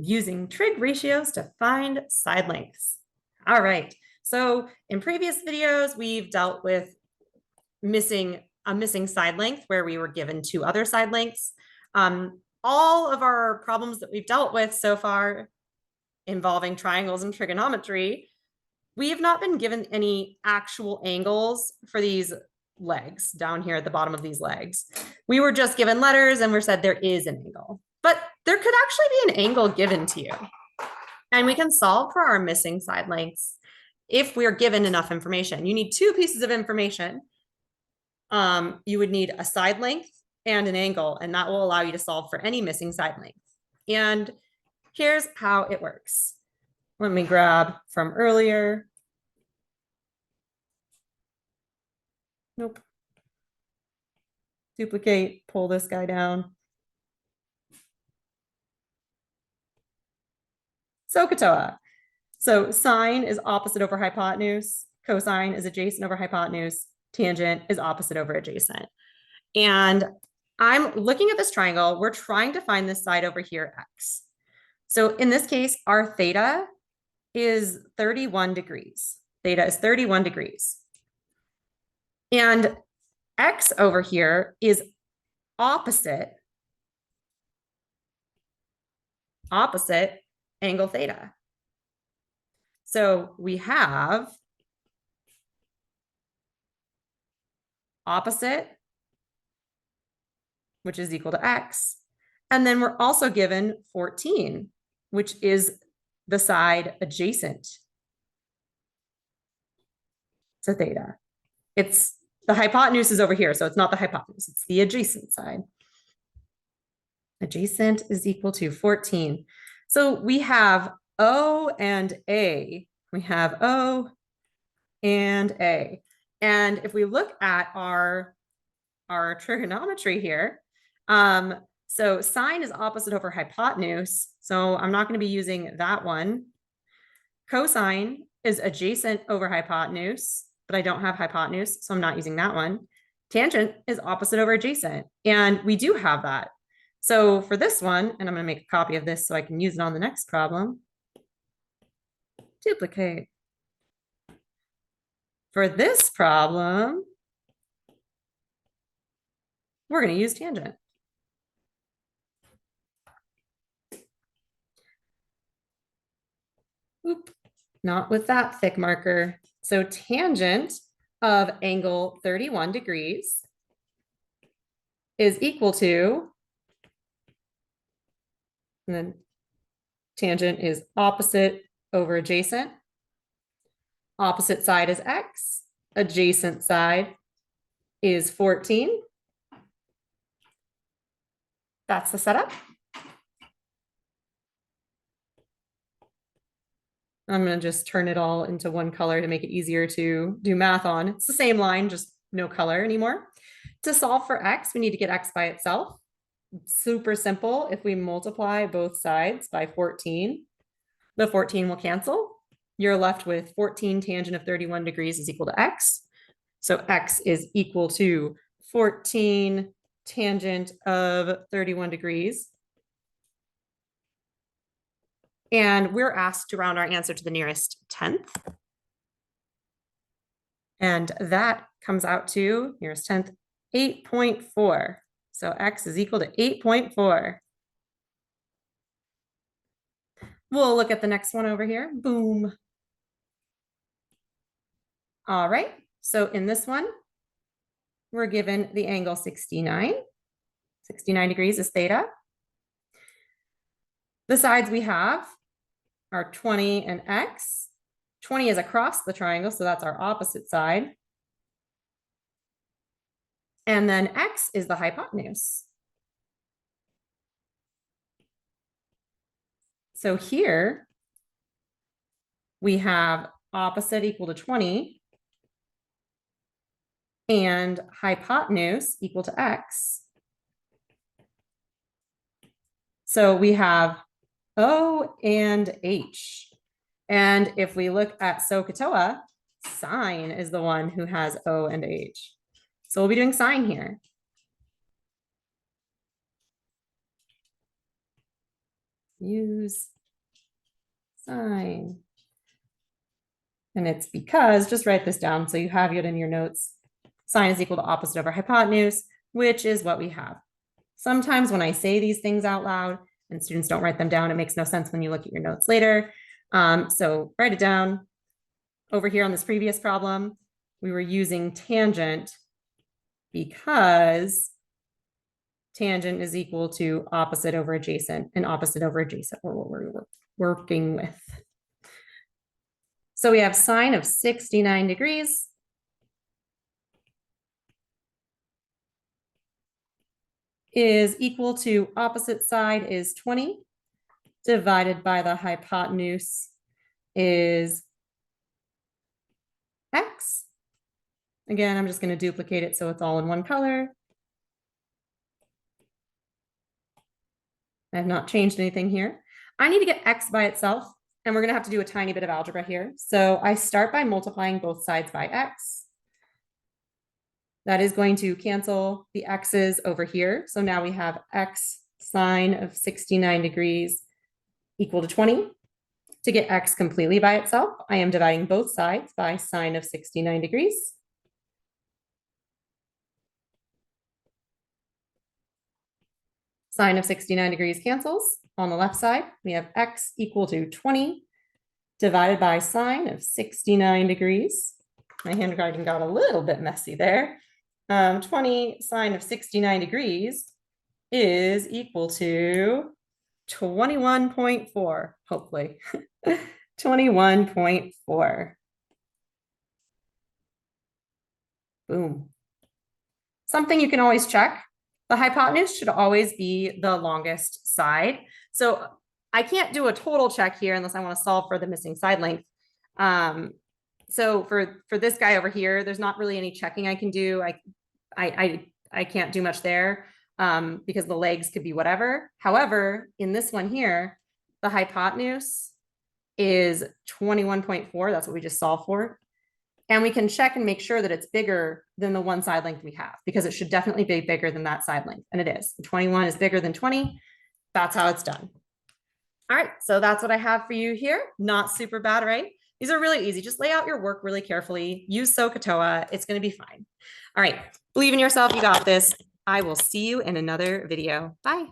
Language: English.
using trig ratios to find side lengths. All right, so in previous videos, we've dealt with a missing side length where we were given two other side lengths. All of our problems that we've dealt with so far involving triangles and trigonometry, we have not been given any actual angles for these legs down here at the bottom of these legs. We were just given letters and we're said there is an angle, but there could actually be an angle given to you. And we can solve for our missing side lengths if we're given enough information. You need two pieces of information. You would need a side length and an angle, and that will allow you to solve for any missing side length. And here's how it works. Let me grab from earlier. Nope. Duplicate, pull this guy down. SOHCAHTOA. So sine is opposite over hypotenuse. Cosine is adjacent over hypotenuse. Tangent is opposite over adjacent. And I'm looking at this triangle. We're trying to find this side over here, x. So in this case, our theta is 31 degrees. Theta is 31 degrees. And x over here is opposite angle theta. So we have opposite, which is equal to x. And then we're also given 14, which is the side adjacent to theta. It's the hypotenuse is over here, so it's not the hypotenuse, it's the adjacent side. Adjacent is equal to 14. So we have O and A. We have O and A. And if we look at our trigonometry here, so sine is opposite over hypotenuse. So I'm not going to be using that one. Cosine is adjacent over hypotenuse, but I don't have hypotenuse, so I'm not using that one. Tangent is opposite over adjacent, and we do have that. So for this one, and I'm going to make a copy of this so I can use it on the next problem. Duplicate. For this problem, we're going to use tangent. Oop, not with that thick marker. So tangent of angle 31 degrees is equal to, and then tangent is opposite over adjacent. Opposite side is x, adjacent side is 14. That's the setup. I'm going to just turn it all into one color to make it easier to do math on. It's the same line, just no color anymore. To solve for x, we need to get x by itself. Super simple. If we multiply both sides by 14, the 14 will cancel. You're left with 14 tangent of 31 degrees is equal to x. So x is equal to 14 tangent of 31 degrees. And we're asked to round our answer to the nearest 10th. And that comes out to, nearest 10th, 8.4. So x is equal to 8.4. We'll look at the next one over here. Boom. All right. So in this one, we're given the angle 69. 69 degrees is theta. The sides we have are 20 and x. 20 is across the triangle, so that's our opposite side. And then x is the hypotenuse. So here we have opposite equal to 20 and hypotenuse equal to x. So we have O and H. And if we look at SOHCAHTOA, sine is the one who has O and H. So we'll be doing sine here. use sine. And it's because, just write this down so you have it in your notes. Sine is equal to opposite over hypotenuse, which is what we have. Sometimes when I say these things out loud and students don't write them down, it makes no sense when you look at your notes later. So write it down. Over here on this previous problem, we were using tangent because tangent is equal to opposite over adjacent, and opposite over adjacent were what we're working with. So we have sine of 69 degrees is equal to opposite side is 20 divided by the hypotenuse is x. Again, I'm just going to duplicate it so it's all in one color. I have not changed anything here. I need to get x by itself, and we're going to have to do a tiny bit of algebra here. So I start by multiplying both sides by x. That is going to cancel the x's over here. So now we have x sine of 69 degrees equal to 20. To get x completely by itself, I am dividing both sides by sine of 69 degrees. Sine of 69 degrees cancels. On the left side, we have x equal to 20 divided by sine of 69 degrees. My handwriting got a little bit messy there. 20 sine of 69 degrees is equal to 21.4, hopefully. 21.4. Boom. Something you can always check. The hypotenuse should always be the longest side. So I can't do a total check here unless I want to solve for the missing side length. So for this guy over here, there's not really any checking I can do. I can't do much there because the legs could be whatever. However, in this one here, the hypotenuse is 21.4. That's what we just solved for. And we can check and make sure that it's bigger than the one side length we have, because it should definitely be bigger than that side length. And it is. 21 is bigger than 20. That's how it's done. All right, so that's what I have for you here. Not super bad, right? These are really easy. Just lay out your work really carefully. Use SOHCAHTOA. It's going to be fine. All right, believe in yourself. You got this. I will see you in another video. Bye.